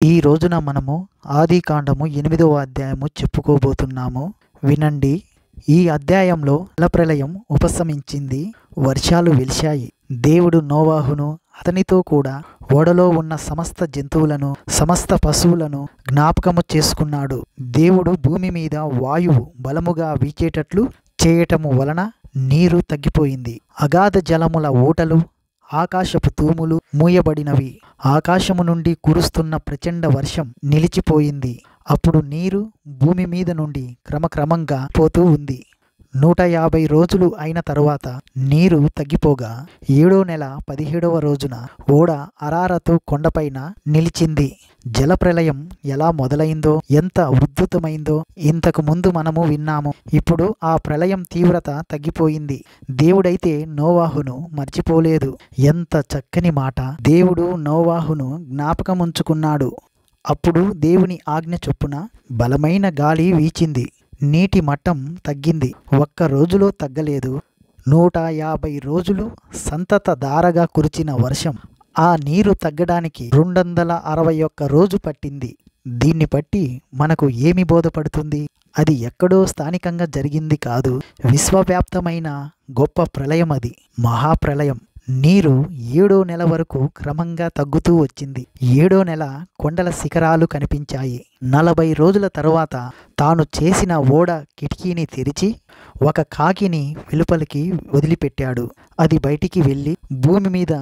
ఈ రోజున మనము ఆదికాండము 8వ అధ్యాయము చెప్పుకోబోతున్నాము. వినండి. ఈ అధ్యాయంలో జలప్రళయం ఉపశమించింది. వర్షాలు వెలిశాయి. దేవుడు నోవాహును అతనితో కూడా ఓడలో ఉన్న సమస్త జంతువులను సమస్త పశువులను జ్ఞాపకము చేసుకున్నాడు. దేవుడు భూమి మీద వాయువు బలముగా వీచేటట్లు చేయటము వలన నీరు తగ్గిపోయింది. అగాధ జలముల ఊటలు ఆకాశపు తూములు మూయబడినవి. ఆకాశము నుండి కురుస్తున్న ప్రచండ వర్షం నిలిచిపోయింది. అప్పుడు నీరు భూమి మీద నుండి క్రమక్రమంగా పోతూ ఉంది. 150 రోజులు అయిన తరువాత నీరు తగ్గిపోగా 7వ నెల 17వ రోజున ఓడ అరారతు కొండపైన నిలిచింది. జలప్రళయం ఎలా మొదలైందో, ఎంత ఉధృతమైందో ఇంతకు ముందు మనము విన్నాము. ఇప్పుడు ఆ ప్రళయం తీవ్రత తగ్గిపోయింది. దేవుడైతే నోవాహును మర్చిపోలేదు. ఎంత చక్కని మాట! దేవుడు నోవాహును జ్ఞాపకముంచుకున్నాడు. అప్పుడు దేవుని ఆజ్ఞ చొప్పున బలమైన గాలి వీచింది. నీటి మట్టం తగ్గింది. ఒక్క రోజులో తగ్గలేదు. 150 రోజులు సంతత ధారగా కురిచిన వర్షం. ఆ నీరు తగ్గడానికి 261 రోజు పట్టింది. దీన్ని బట్టి మనకు ఏమి బోధపడుతుంది? అది ఎక్కడో స్థానికంగా జరిగింది కాదు. విశ్వవ్యాప్తమైన గొప్ప ప్రళయం అది. మహాప్రళయం. నీరు 7వ నెల వరకు క్రమంగా తగ్గుతూ వచ్చింది. 7వ నెల కొండల శిఖరాలు కనిపించాయి. 40 రోజుల తరువాత తాను చేసిన ఓడ కిటికీని తెరిచి ఒక కాకిని వెలుపలికి వదిలిపెట్టాడు. అది బయటికి వెళ్ళి భూమి మీద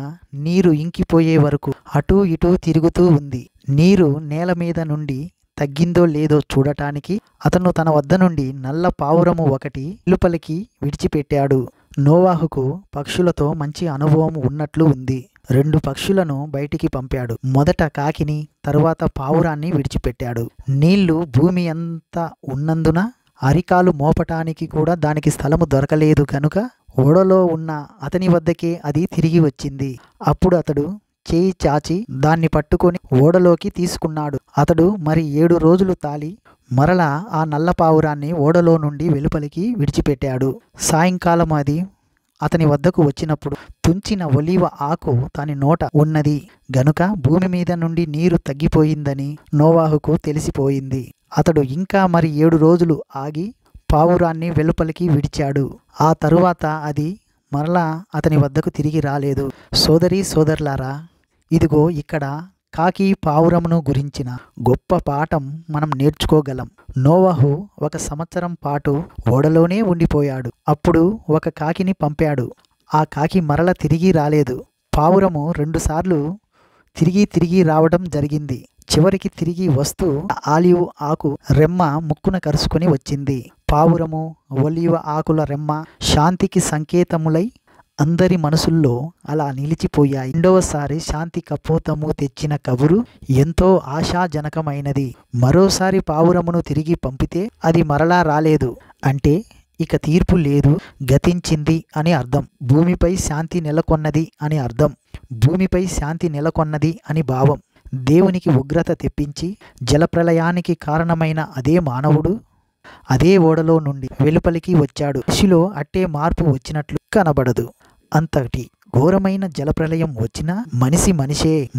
నీరు ఇంకిపోయే వరకు అటూ ఇటూ తిరుగుతూ ఉంది. నీరు నేల మీద నుండి తగ్గిందో లేదో చూడటానికి అతను తన వద్ద నుండి నల్ల పావురము ఒకటి వెలుపలికి విడిచిపెట్టాడు. నోవాహుకు పక్షులతో మంచి అనుభవం ఉన్నట్లు ఉంది. 2 పక్షులను బయటికి పంపాడు. మొదట కాకిని, తరువాత పావురాన్ని విడిచిపెట్టాడు. నీళ్లు భూమి అంతా ఉన్నందున అరికాలు మోపటానికి కూడా దానికి స్థలము దొరకలేదు కనుక ఓడలో ఉన్న అతని వద్దకే అది తిరిగి వచ్చింది. అప్పుడు అతడు చేయి చాచి దాన్ని పట్టుకొని ఓడలోకి తీసుకున్నాడు. అతడు మరి 7 రోజులు తాలి మరలా ఆ నల్ల పావురాన్ని ఓడలో నుండి వెలుపలికి విడిచిపెట్టాడు. సాయంకాలం అది అతని వద్దకు వచ్చినప్పుడు తుంచిన ఒలీవ ఆకు తన నోట ఉన్నది గనుక భూమి మీద నుండి నీరు తగ్గిపోయిందని నోవాహుకు తెలిసిపోయింది. అతడు ఇంకా మరి 7 రోజులు ఆగి పావురాన్ని వెలుపలికి విడిచాడు. ఆ తరువాత అది మరలా అతని వద్దకు తిరిగి రాలేదు. సోదరీ సోదరులారా, ఇదిగో ఇక్కడ కాకి పావురమును గురించిన గొప్ప పాఠం మనం నేర్చుకోగలం. నోవాహు 1 సంవత్సరం పాటు ఓడలోనే ఉండిపోయాడు. అప్పుడు ఒక కాకిని పంపాడు. ఆ కాకి మరల తిరిగి రాలేదు. పావురము 2 సార్లు తిరిగి రావడం జరిగింది. చివరికి తిరిగి వస్తూ ఆలివ్ ఆకు రెమ్మ ముక్కున కరుసుకొని వచ్చింది. పావురము, ఒలీవ ఆకుల రెమ్మ శాంతికి సంకేతములై అందరి మనసుల్లో అలా నిలిచిపోయాయి. 2వసారి శాంతి కపోతము తెచ్చిన కబురు ఎంతో ఆశాజనకమైనది. మరోసారి పావురమును తిరిగి పంపితే అది మరలా రాలేదు. అంటే ఇక తీర్పు లేదు, గతించింది అని అర్థం. భూమిపై శాంతి నెలకొన్నది అని అర్థం. భూమిపై శాంతి నెలకొన్నది అని భావం. దేవునికి ఉగ్రత తెప్పించి జలప్రళయానికి కారణమైన అదే మానవుడు అదే ఓడలో నుండి వెలుపలికి వచ్చాడు. కృషిలో అట్టే మార్పు వచ్చినట్లు కనబడదు. అంతటి ఘోరమైన జలప్రళయం వచ్చినా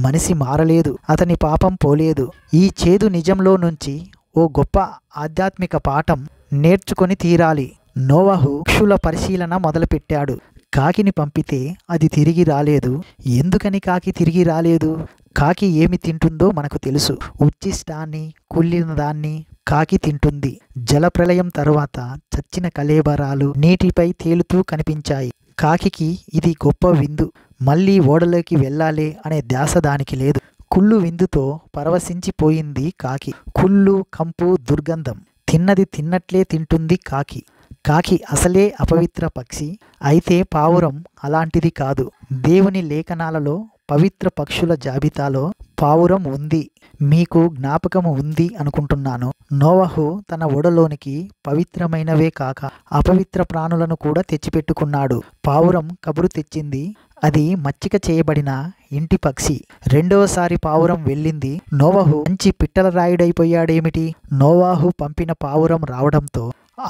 మనిషి మారలేదు. అతని పాపం పోలేదు. ఈ చేదు నిజంలో నుంచి ఓ గొప్ప ఆధ్యాత్మిక పాఠం నేర్చుకొని తీరాలి. నోవాహు పక్షుల పరిశీలన మొదలుపెట్టాడు. కాకిని పంపితే అది తిరిగి రాలేదు. ఎందుకని కాకి తిరిగి రాలేదు? కాకి ఏమి తింటుందో మనకు తెలుసు. ఉచ్ఛిష్టాన్ని, కుళ్ళిన దాన్ని కాకి తింటుంది. జలప్రళయం తరువాత చచ్చిన కళేబరాలు నీటిపై తేలుతూ కనిపించాయి. కాకికి ఇది గొప్ప విందు. మళ్ళీ ఓడలోకి వెళ్ళాలే అనే ధ్యాస దానికి లేదు. కుళ్ళు విందుతో పరవశించిపోయింది కాకి. కుళ్ళు, కంపు, దుర్గంధం తిన్నది తిన్నట్లే తింటుంది కాకి. కాకి అసలే అపవిత్ర పక్షి. అయితే పావురం అలాంటిది కాదు. దేవుని లేఖనాలలో పవిత్ర పక్షుల జాబితాలో పావురం ఉంది. మీకు జ్ఞాపకము ఉంది అనుకుంటున్నాను. నోవాహు తన ఓడలోనికి పవిత్రమైనవే కాక అపవిత్ర ప్రాణులను కూడా తెచ్చిపెట్టుకున్నాడు. పావురం కబురు తెచ్చింది. అది మచ్చిక చేయబడిన ఇంటి పక్షి. 2వసారి పావురం వెళ్ళింది. నోవాహు మంచి పిట్టల రాయుడైపోయాడేమిటి? నోవాహు పంపిన పావురం రావడంతో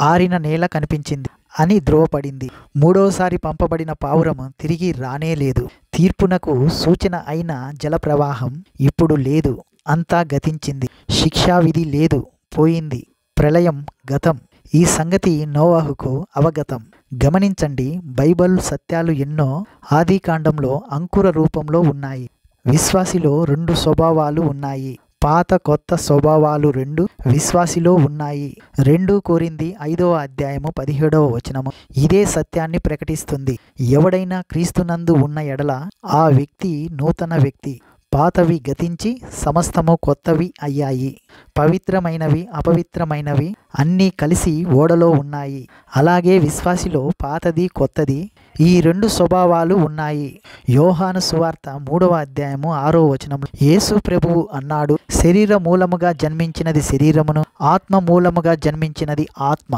ఆరిన నేల కనిపించింది అని ధ్రువపడింది. 3వసారి పంపబడిన పావురం తిరిగి రానేలేదు. తీర్పునకు సూచన అయిన జలప్రవాహం ఇప్పుడు లేదు. అంతా గతించింది. శిక్షావిధి లేదు, పోయింది. ప్రళయం గతం. ఈ సంగతి నోవాహుకు అవగతం. గమనించండి, బైబిల్ సత్యాలు ఎన్నో ఆదికాండంలో అంకుర రూపంలో ఉన్నాయి. విశ్వాసిలో 2 స్వభావాలు ఉన్నాయి. పాత కొత్త స్వభావాలు 2 విశ్వాసిలో ఉన్నాయి. 2 కొరింథీ 5వ అధ్యాయము 17వ వచనము ఇదే సత్యాన్ని ప్రకటిస్తుంది. ఎవడైనా క్రీస్తునందు ఉన్న ఎడల ఆ వ్యక్తి నూతన వ్యక్తి. పాతవి గతించి సమస్తము కొత్తవి అయ్యాయి. పవిత్రమైనవి అపవిత్రమైనవి అన్నీ కలిసి ఓడలో ఉన్నాయి. అలాగే విశ్వాసిలో పాతది కొత్తది ఈ 2 స్వభావాలు ఉన్నాయి. యోహాను సువార్త 3వ అధ్యాయము 6వ వచనంలో యేసు ప్రభువు అన్నాడు, శరీర మూలముగా జన్మించినది శరీరమును, ఆత్మ మూలముగా జన్మించినది ఆత్మ.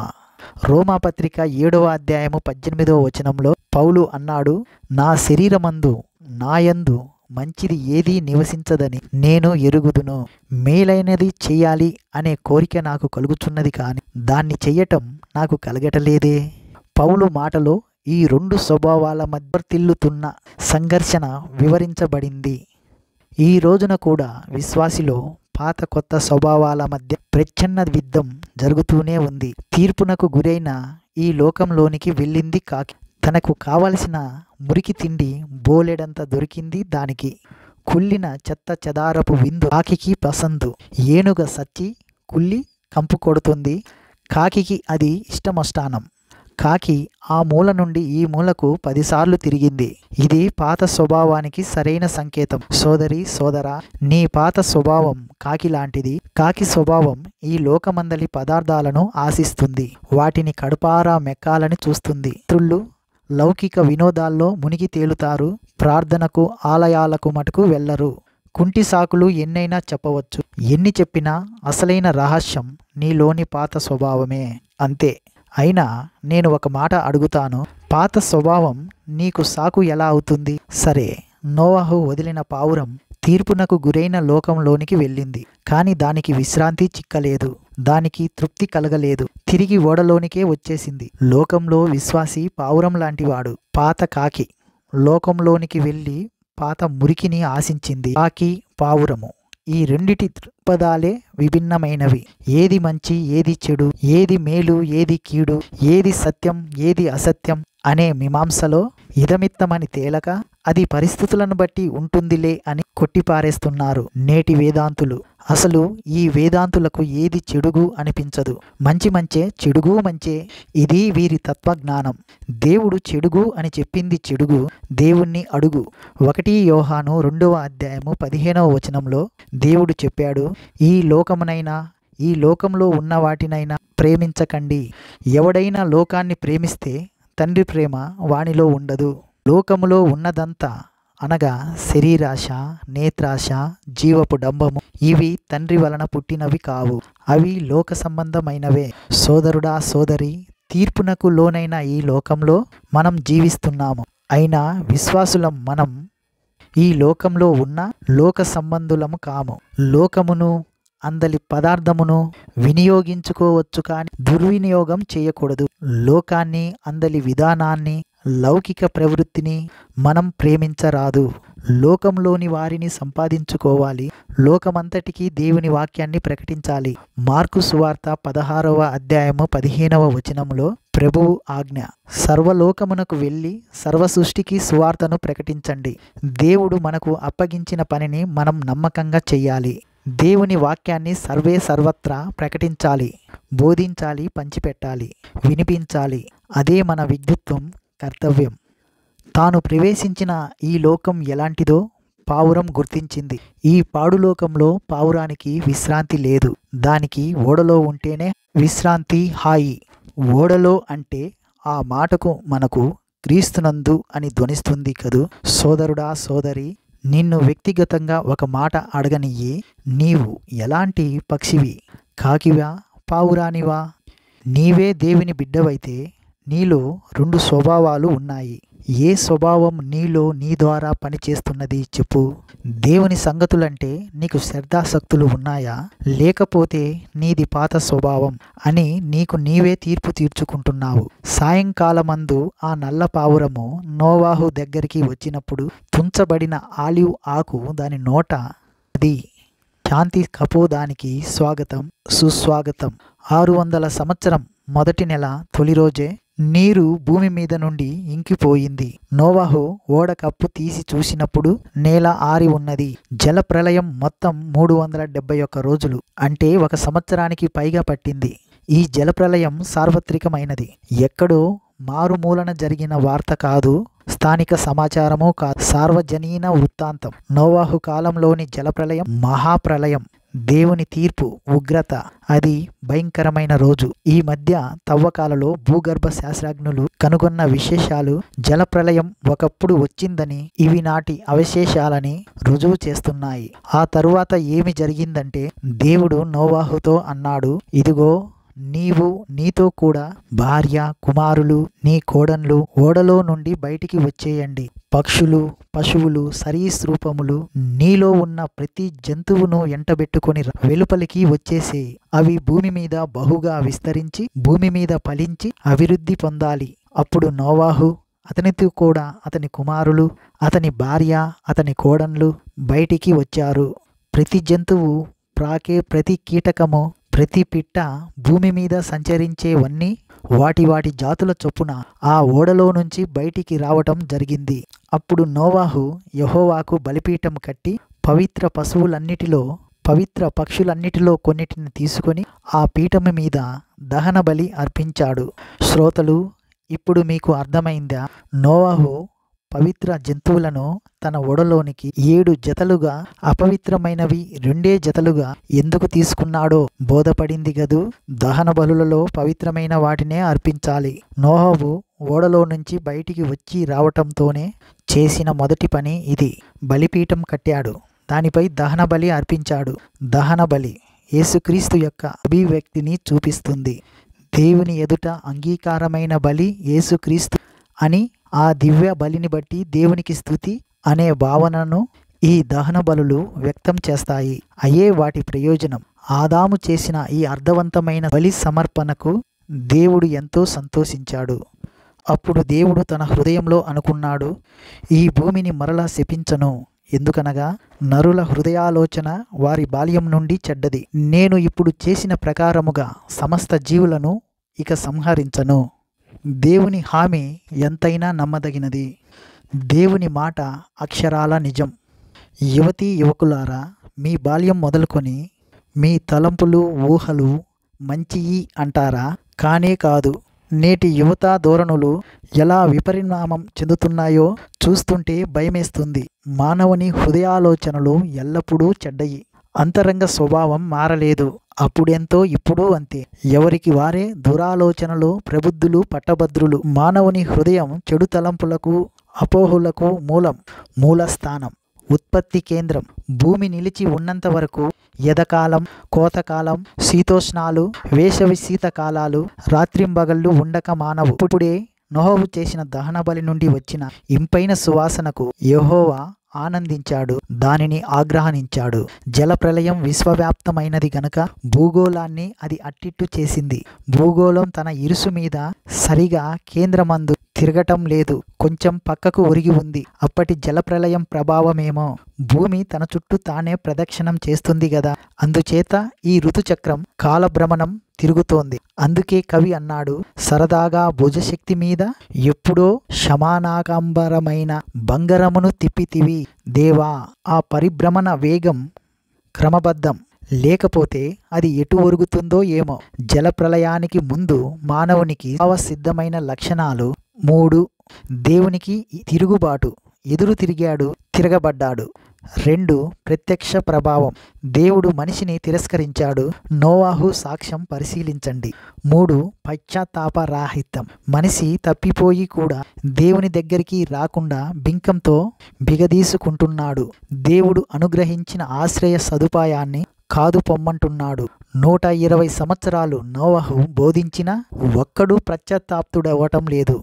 రోమాపత్రిక 7వ అధ్యాయము 18వ వచనంలో పౌలు అన్నాడు, నా శరీరమందు నాయందు మంచిది ఏదీ నివసించదని నేను ఎరుగుదును. మేలైనది చెయ్యాలి అనే కోరిక నాకు కలుగుచున్నది, కానీ దాన్ని చెయ్యటం నాకు కలగటలేదే. పౌలు మాటలో ఈ 2 స్వభావాల మధ్య తిల్లుతున్న సంఘర్షణ వివరించబడింది. ఈ రోజున కూడా విశ్వాసిలో పాత కొత్త స్వభావాల మధ్య ప్రచ్ఛన్న యుద్ధం జరుగుతూనే ఉంది. తీర్పునకు గురైన ఈ లోకంలోనికి వెళ్ళింది కాకి. తనకు కావలసిన మురికి తిండి బోలెడంత దొరికింది దానికి. కుళ్ళిన చెత్త చెదారపు విందు కాకికి పసందు. ఏనుగ సచ్చి కుళ్ళి కంపు కొడుతుంది. కాకికి అది ఇష్టమష్టానం. కాకి ఆ మూల నుండి ఈ మూలకు 10 సార్లు తిరిగింది. ఇది పాత స్వభావానికి సరైన సంకేతం. సోదరి సోదరా, నీ పాత స్వభావం కాకి లాంటిది. కాకి స్వభావం ఈ లోకమందలి పదార్థాలను ఆశిస్తుంది. వాటిని కడుపారా మెక్కాలని చూస్తుంది. త్రుళ్ళు లౌకిక వినోదాల్లో మునిగి తేలుతారు. ప్రార్థనకు ఆలయాలకు మటుకు వెళ్లరు. కుంటి సాకులు ఎన్నైనా చెప్పవచ్చు. ఎన్ని చెప్పినా అసలైన రహస్యం నీలోని పాత స్వభావమే. అంతే. అయినా నేను ఒక మాట అడుగుతాను, పాత స్వభావం నీకు సాకు ఎలా అవుతుంది? సరే, నోవాహు వదిలిన పావురం తీర్పునకు గురైన లోకంలోనికి వెళ్ళింది. కానీ దానికి విశ్రాంతి చిక్కలేదు. దానికి తృప్తి కలగలేదు. తిరిగి ఓడలోనికే వచ్చేసింది. లోకంలో విశ్వాసి పావురం లాంటివాడు. పాత కాకి లోకంలోనికి వెళ్ళి పాత మురికిని ఆశించింది. కాకి పావురము ఈ రెండిటి దృక్పథాలే విభిన్నమైనవి. ఏది మంచి ఏది చెడు, ఏది మేలు ఏది కీడు, ఏది సత్యం ఏది అసత్యం అనే మీమాంసలో ఇదమిత్తమని తేలక అది పరిస్థితులను బట్టి ఉంటుందిలే అని కొట్టిపారేస్తున్నారు నేటి వేదాంతులు. అసలు ఈ వేదాంతులకు ఏది చెడుగు అనిపించదు. మంచి మంచే, చెడుగు మంచే. ఇది వీరి తత్వజ్ఞానం. దేవుడు చెడుగు అని చెప్పింది చెడుగు. దేవుణ్ణి అడుగు. 1 యోహాను 2వ అధ్యాయము 15వ వచనంలో దేవుడు చెప్పాడు, ఈ లోకమునైనా ఈ లోకంలో ఉన్న వాటినైనా ప్రేమించకండి. ఎవడైనా లోకాన్ని ప్రేమిస్తే తండ్రి ప్రేమ వానిలో ఉండదు. లోకములో ఉన్నదంతా అనగా శరీరాశ, నేత్రాశ, జీవపు డంబము ఇవి తండ్రి వలన పుట్టినవి కావు. అవి లోక సంబంధమైనవే. సోదరుడా సోదరి, తీర్పునకు లోనైన ఈ లోకంలో మనం జీవిస్తున్నాము. అయినా విశ్వాసులం మనం ఈ లోకంలో ఉన్న లోక సంబంధులము కాము. లోకమును అందలి పదార్థమును వినియోగించుకోవచ్చు, కానీ దుర్వినియోగం చేయకూడదు. లోకాన్ని అందలి విధానాన్ని లౌకిక ప్రవృత్తిని మనం ప్రేమించరాదు. లోకంలోని వారిని సంపాదించుకోవాలి. లోకమంతటికీ దేవుని వాక్యాన్ని ప్రకటించాలి. మార్కు సువార్త 16వ అధ్యాయము 15వ వచనంలో ప్రభువు ఆజ్ఞ, సర్వలోకమునకు వెళ్ళి సర్వసృష్టికి సువార్తను ప్రకటించండి. దేవుడు మనకు అప్పగించిన పనిని మనం నమ్మకంగా చెయ్యాలి. దేవుని వాక్యాన్ని సర్వత్రా ప్రకటించాలి, బోధించాలి, పంచిపెట్టాలి, వినిపించాలి. అదే మన విద్యుత్వం, కర్తవ్యం. తాను ప్రవేశించిన ఈ లోకం ఎలాంటిదో పావురం గుర్తించింది. ఈ పాడులోకంలో పావురానికి విశ్రాంతి లేదు. దానికి ఓడలో ఉంటేనే విశ్రాంతి, హాయి. ఓడలో అంటే ఆ మాటకు మనకు క్రీస్తునందు అని ధ్వనిస్తుంది కదూ. సోదరుడా సోదరి, నిన్ను వ్యక్తిగతంగా ఒక మాట అడగనియ్యి. నీవు ఎలాంటి పక్షివి? కాకివా, పావురానివా? నీవే దేవుని బిడ్డవైతే నీలో 2 స్వభావాలు ఉన్నాయి. ఏ స్వభావం నీలో నీ ద్వారా పనిచేస్తున్నది చెప్పు. దేవుని సంగతులంటే నీకు శ్రద్ధాసక్తులు ఉన్నాయా? లేకపోతే నీది పాత స్వభావం అని నీకు నీవే తీర్పు తీర్చుకుంటున్నావు. సాయంకాలమందు ఆ నల్ల పావురము నోవాహు దగ్గరికి వచ్చినప్పుడు తుంచబడిన ఆలివ్ ఆకు దాని నోట అది శాంతి కపోదానికి స్వాగతం సుస్వాగతం. 600 సంవత్సరం మొదటి నెల తొలి రోజే నీరు భూమి మీద నుండి ఇంకిపోయింది. నోవహు ఓడ కప్పు తీసి చూసినప్పుడు నేల ఆరి ఉన్నది. జల ప్రళయం మొత్తం 371 రోజులు, అంటే 1 సంవత్సరానికి పైగా పట్టింది. ఈ జల ప్రళయం సార్వత్రికమైనది. ఎక్కడో మారుమూలన జరిగిన వార్త కాదు, స్థానిక సమాచారము కాదు, సార్వజనీన వృత్తాంతం. నోవహు కాలంలోని జలప్రలయం మహాప్రలయం, దేవుని తీర్పు, ఉగ్రత. అది భయంకరమైన రోజు. ఈ మధ్య తవ్వకాలలో భూగర్భ శాస్త్రజ్ఞులు కనుగొన్న విశేషాలు జలప్రలయం ఒకప్పుడు వచ్చిందని, ఇవి నాటి అవశేషాలని రుజువు చేస్తున్నాయి. ఆ తరువాత ఏమి జరిగిందంటే, దేవుడు నోవహుతో అన్నాడు, ఇదిగో నీవు నీతో కూడా భార్య, కుమారులు, నీ కోడన్లు ఓడలో నుండి బయటికి వచ్చేయండి. పక్షులు, పశువులు, సరీసృపములు, నీలో ఉన్న ప్రతి జంతువును ఎంటబెట్టుకొని వెలుపలికి వచ్చేసేయి. అవి భూమి మీద బహుగా విస్తరించి భూమి మీద ఫలించి అభివృద్ధి పొందాలి. అప్పుడు నోవహు, అతనితో కూడా అతని కుమారులు, అతని భార్య, అతని కోడన్లు బయటికి వచ్చారు. ప్రతి జంతువు, ప్రాకే ప్రతి కీటకము, ప్రతి పిట్ట, భూమి మీద సంచరించేవన్నీ వాటి వాటి జాతుల చొప్పున ఆ ఓడలో నుంచి బయటికి రావటం జరిగింది. అప్పుడు నోవహు యెహోవాకు బలిపీఠం కట్టి పవిత్ర పశువులన్నిటిలో, పవిత్ర పక్షులన్నిటిలో కొన్నిటిని తీసుకొని ఆ పీఠము మీద దహన బలి అర్పించాడు. శ్రోతలు, ఇప్పుడు మీకు అర్థమైందా? నోవహు పవిత్ర జంతువులను తన ఓడలోనికి 7 జతలుగా, అపవిత్రమైనవి 2 జతలుగా ఎందుకు తీసుకున్నాడో బోధపడింది గదు. దహన బలులలో పవిత్రమైన వాటినే అర్పించాలి. నోవహు ఓడలో నుంచి బయటికి వచ్చి రావటంతోనే చేసిన మొదటి పని ఇది. బలిపీఠం కట్టాడు, దానిపై దహన బలి అర్పించాడు. దహన బలి యేసుక్రీస్తు యొక్క అభివ్యక్తిని చూపిస్తుంది. దేవుని ఎదుట అంగీకారమైన బలి యేసుక్రీస్తు అని, ఆ దివ్య బలిని బట్టి దేవునికి స్తుతి అనే భావనను ఈ దహన బలులు వ్యక్తం చేస్తాయి. అయ్యే వాటి ప్రయోజనం. ఆదాము చేసిన ఈ అర్థవంతమైన బలి సమర్పణకు దేవుడు ఎంతో సంతోషించాడు. అప్పుడు దేవుడు తన హృదయంలో అనుకున్నాడు, ఈ భూమిని మరలా శపించను. ఎందుకనగా నరుల హృదయాలోచన వారి బాల్యం నుండి చెడ్డది. నేను ఇప్పుడు చేసిన ప్రకారముగా సమస్త జీవులను ఇక సంహరించను. దేవుని హామీ ఎంతైనా నమ్మదగినది. దేవుని మాట అక్షరాల నిజం. యువతీ యువకులారా, మీ బాల్యం మొదలుకొని మీ తలంపులు, ఊహలు మంచియి అంటారా? కానే కాదు. నేటి యువతా ధోరణులు ఎలా విపరిణామం చెందుతున్నాయో చూస్తుంటే భయమేస్తుంది. మానవుని హృదయాలోచనలు ఎల్లప్పుడూ చెడ్డయి. అంతరంగ స్వభావం మారలేదు. అప్పుడెంతో ఇప్పుడు అంతే. ఎవరికి వారే దురాలోచనలు, ప్రబుద్ధులు, పట్టభద్రులు. మానవుని హృదయం చెడు తలంపులకు, అపోహులకు మూలస్థానం, ఉత్పత్తి కేంద్రం. భూమి నిలిచి ఉన్నంత వరకు ఎదకాలం, కోతకాలం, శీతోష్ణాలు, వేసవి శీతకాలాలు, రాత్రింబగళ్ళు ఉండక మానవు. ఇప్పుడే నోవహు చేసిన దహన బలి నుండి వచ్చిన ఇంపైన సువాసనకు యెహోవా ఆనందించాడు, దానిని ఆగ్రహించాడు. జల ప్రళయం విశ్వవ్యాప్తమైనది గనక భూగోళాన్ని అది అట్టిట్టు చేసింది. భూగోళం తన ఇరుసు మీద సరిగా కేంద్రమందు తిరగటం లేదు, కొంచెం పక్కకు ఒరిగి ఉంది. అప్పటి జలప్రళయం ప్రభావమేమో. భూమి తన చుట్టూ తానే ప్రదక్షిణం చేస్తుంది గదా, అందుచేత ఈ ఋతుచక్రం కాలభ్రమణం తిరుగుతోంది. అందుకే కవి అన్నాడు, సరదాగా భుజశక్తి మీద ఎప్పుడో శమానాకంబరమైన బంగారమును తిప్పితివి దేవా. ఆ పరిభ్రమణ వేగం క్రమబద్ధం, లేకపోతే అది ఎటు ఒరుగుతుందో ఏమో. జలప్రళయానికి ముందు మానవునికి సిద్ధమైన లక్షణాలు 3. దేవునికి తిరుగుబాటు, ఎదురు తిరిగాడు, తిరగబడ్డాడు. 2. ప్రత్యక్ష ప్రభావం, దేవుడు మనిషిని తిరస్కరించాడు. నోవహు సాక్ష్యం పరిశీలించండి. 3. పశ్చాత్తాపరాహిత్యం, మనిషి తప్పిపోయి కూడా దేవుని దగ్గరికి రాకుండా బింకంతో బిగదీసుకుంటున్నాడు. దేవుడు అనుగ్రహించిన ఆశ్రయ సదుపాయాన్ని కాదు పొమ్మంటున్నాడు. 120 సంవత్సరాలు నోవహు బోధించినా ఒక్కడూ పశ్చాత్తాప్తుడవటం లేదు.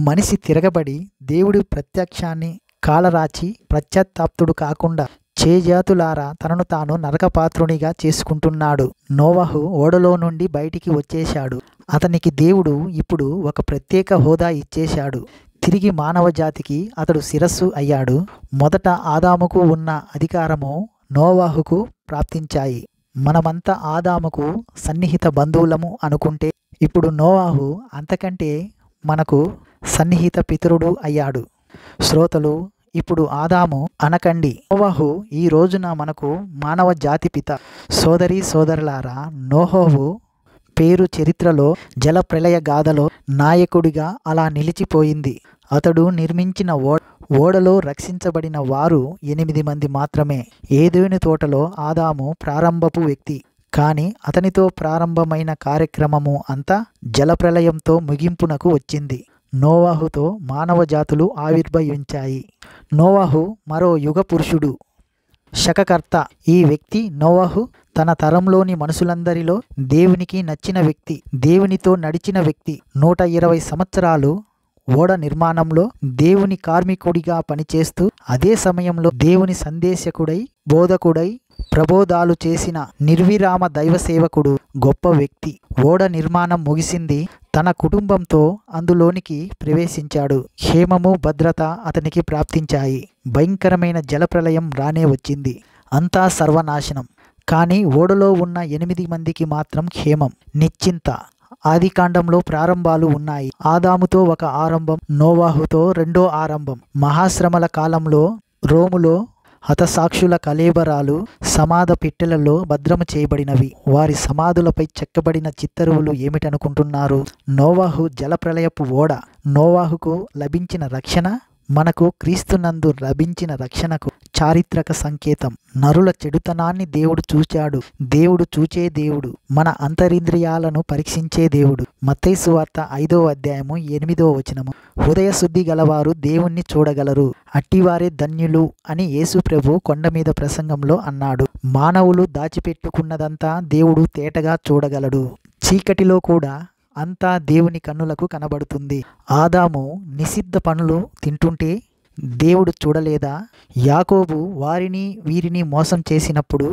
మనిషి తిరగబడి దేవుడి ప్రత్యక్షాన్ని కాలరాచి పశ్చాత్తాప్తుడు కాకుండా చేజాతులారా తనను తాను నరకపాత్రునిగా చేసుకుంటున్నాడు. నోవహు ఓడలో నుండి బయటికి వచ్చేశాడు. అతనికి దేవుడు ఇప్పుడు ఒక ప్రత్యేక హోదా ఇచ్చేశాడు. తిరిగి మానవ జాతికి అతడు శిరస్సు అయ్యాడు. మొదట ఆదాముకు ఉన్న అధికారము నోవహుకు ప్రాప్తించాయి. మనమంతా ఆదాముకు సన్నిహిత బంధువులము అనుకుంటే ఇప్పుడు నోవాహు అంతకంటే మనకు సన్నిహిత పితరుడు అయ్యాడు. శ్రోతలు, ఇప్పుడు ఆదాము అనకండి, నోవాహు ఈ రోజున మనకు మానవ జాతి పిత. సోదరీ సోదరులారా, నోవాహు పేరు చరిత్రలో జల ప్రళయ గాథలో నాయకుడిగా అలా నిలిచిపోయింది. అతడు నిర్మించిన ఓడలో రక్షించబడిన వారు 8 మంది మాత్రమే. ఏదెను తోటలో ఆదాము ప్రారంభపు వ్యక్తి, కానీ అతనితో ప్రారంభమైన కార్యక్రమము అంతా జలప్రలయంతో ముగింపునకు వచ్చింది. నోవాహుతో మానవ జాతులు ఆవిర్భవించాయి. నోవాహు మరో యుగ పురుషుడు, శకకర్త. ఈ వ్యక్తి నోవాహు తన తరంలోని మనుషులందరిలో దేవునికి నచ్చిన వ్యక్తి, దేవునితో నడిచిన వ్యక్తి. 120 సంవత్సరాలు ఓడ నిర్మాణంలో దేవుని కార్మికుడిగా పనిచేస్తూ అదే సమయంలో దేవుని సందేశకుడై, బోధకుడై ప్రబోధాలు చేసిన నిర్విరామ దైవ సేవకుడు, గొప్ప వ్యక్తి. ఓడ నిర్మాణం ముగిసింది. తన కుటుంబంతో అందులోనికి ప్రవేశించాడు. క్షేమము, భద్రత అతనికి ప్రాప్తించాయి. భయంకరమైన జలప్రలయం రానే వచ్చింది. అంతా సర్వనాశనం. కానీ ఓడలో ఉన్న 8 మందికి మాత్రం క్షేమం, నిశ్చింత. ఆదికాండంలో ప్రారంభాలు ఉన్నాయి. ఆదాముతో ఒక ఆరంభం, నోవాహుతో రెండో ఆరంభం. మహాశ్రమల కాలంలో రోములో హతసాక్షుల కళేబరాలు సమాధ పెట్టెలలో భద్రము చేయబడినవి. వారి సమాధులపై చెక్కబడిన చిత్తరువులు ఏమిటనుకుంటున్నారు? నోవాహు జలప్రలయపు ఓడ. నోవాహుకు లభించిన రక్షణ మనకు క్రీస్తునందు లభించిన రక్షణకు చారిత్రక సంకేతం. నరుల చెడుతనాన్ని దేవుడు చూచాడు. దేవుడు చూచే దేవుడు, మన అంతరింద్రియాలను పరీక్షించే దేవుడు. మత్తయి సువార్త 5వ అధ్యాయము 8వ వచనము. హృదయ శుద్ధి గలవారు దేవుణ్ణి చూడగలరు, అట్టివారే ధన్యులు అని యేసు ప్రభు కొండ మీద ప్రసంగంలో అన్నాడు. మానవులు దాచిపెట్టుకున్నదంతా దేవుడు తేటగా చూడగలడు. చీకటిలో కూడా అంతా దేవుని కన్నులకు కనబడుతుంది. ఆదాము నిషిద్ధ పనులు తింటుంటే దేవుడు చూడలేదా? యాకోబు వారిని వీరిని మోసం చేసినప్పుడు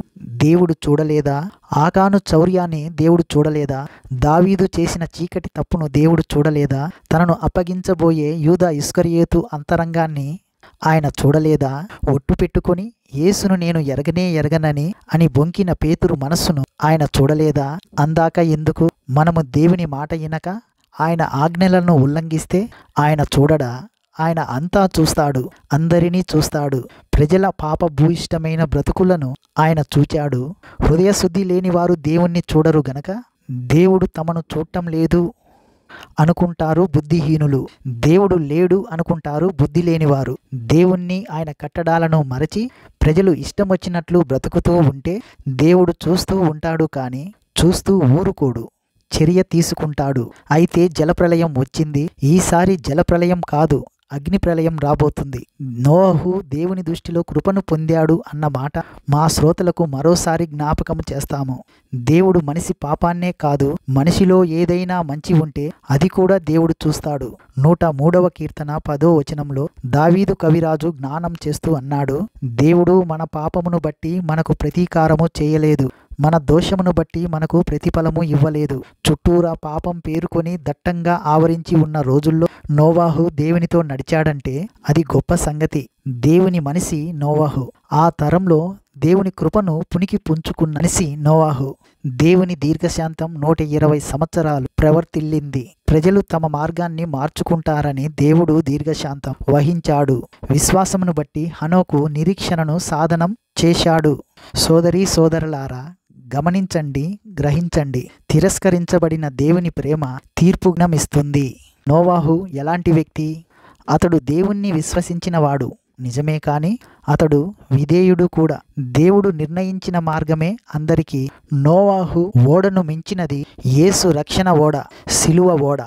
దేవుడు చూడలేదా? ఆకాను చౌర్యాన్ని దేవుడు చూడలేదా? దావీదు చేసిన చీకటి తప్పును దేవుడు చూడలేదా? తనను అప్పగించబోయే యూదా ఇస్కరియోతు అంతరంగాన్ని ఆయన చూడలేదా? ఒట్టు పెట్టుకొని యేసును నేను ఎరగనని అని బొంకిన పేతురు మనస్సును ఆయన చూడలేదా? అందాక ఎందుకు? మనము దేవుని మాట వినక ఆయన ఆజ్ఞలను ఉల్లంఘిస్తే ఆయన చూడడా? ఆయన అంతా చూస్తాడు, అందరినీ చూస్తాడు. ప్రజల పాపభూయిష్టమైన బ్రతుకులను ఆయన చూచాడు. హృదయశుద్ధి లేని వారు దేవుణ్ణి చూడరు గనక దేవుడు తమను చూడటం లేదు అనుకుంటారు బుద్ధిహీనులు. దేవుడు లేడు అనుకుంటారు బుద్ధి లేనివారు. దేవుణ్ణి, ఆయన కట్టడాలను మరచి ప్రజలు ఇష్టం వచ్చినట్లు బ్రతుకుతూ ఉంటే దేవుడు చూస్తూ ఉంటాడు, కానీ చూస్తూ ఊరుకోడు, చర్య తీసుకుంటాడు. అయితే జలప్రలయం వచ్చింది. ఈసారి జలప్రలయం కాదు, అగ్ని ప్రళయం రాబోతుంది. నోవాహు దేవుని దృష్టిలో కృపను పొందాడు అన్న మాట మా శ్రోతలకు మరోసారి జ్ఞాపకం చేస్తాము. దేవుడు మనిషి పాపాన్నే కాదు, మనిషిలో ఏదైనా మంచి ఉంటే అది కూడా దేవుడు చూస్తాడు. 103వ కీర్తన 10వ వచనంలో దావీదు కవిరాజు జ్ఞానం చేస్తూ అన్నాడు, దేవుడు మన పాపమును బట్టి మనకు ప్రతీకారము చేయలేదు, మన దోషమును బట్టి మనకు ప్రతిఫలము ఇవ్వలేదు. చుట్టూరా పాపం పేరుకొని దట్టంగా ఆవరించి ఉన్న రోజుల్లో నోవాహు దేవునితో నడిచాడంటే అది గొప్ప సంగతి. దేవుని మనిషి నోవాహు. ఆ తరంలో దేవుని కృపను పునికి పుంజుకున్న మనిషి నోవాహు. దేవుని దీర్ఘశాంతం 120 సంవత్సరాలు ప్రవర్తిల్లింది. ప్రజలు తమ మార్గాన్ని మార్చుకుంటారని దేవుడు దీర్ఘశాంతం వహించాడు. విశ్వాసమును బట్టి హనోకు నిరీక్షణను సాధనం చేశాడు. సోదరీ సోదరులారా, గమనించండి, గ్రహించండి. తిరస్కరించబడిన దేవుని ప్రేమ తీర్పుజ్ఞమిస్తుంది. నోవాహు ఎలాంటి వ్యక్తి? అతడు దేవుణ్ణి విశ్వసించినవాడు నిజమే, కానీ అతడు విధేయుడు కూడా. దేవుడు నిర్ణయించిన మార్గమే అందరికీ. నోవాహు ఓడను మించినది యేసు రక్షణ ఓడ, సిలువ ఓడ.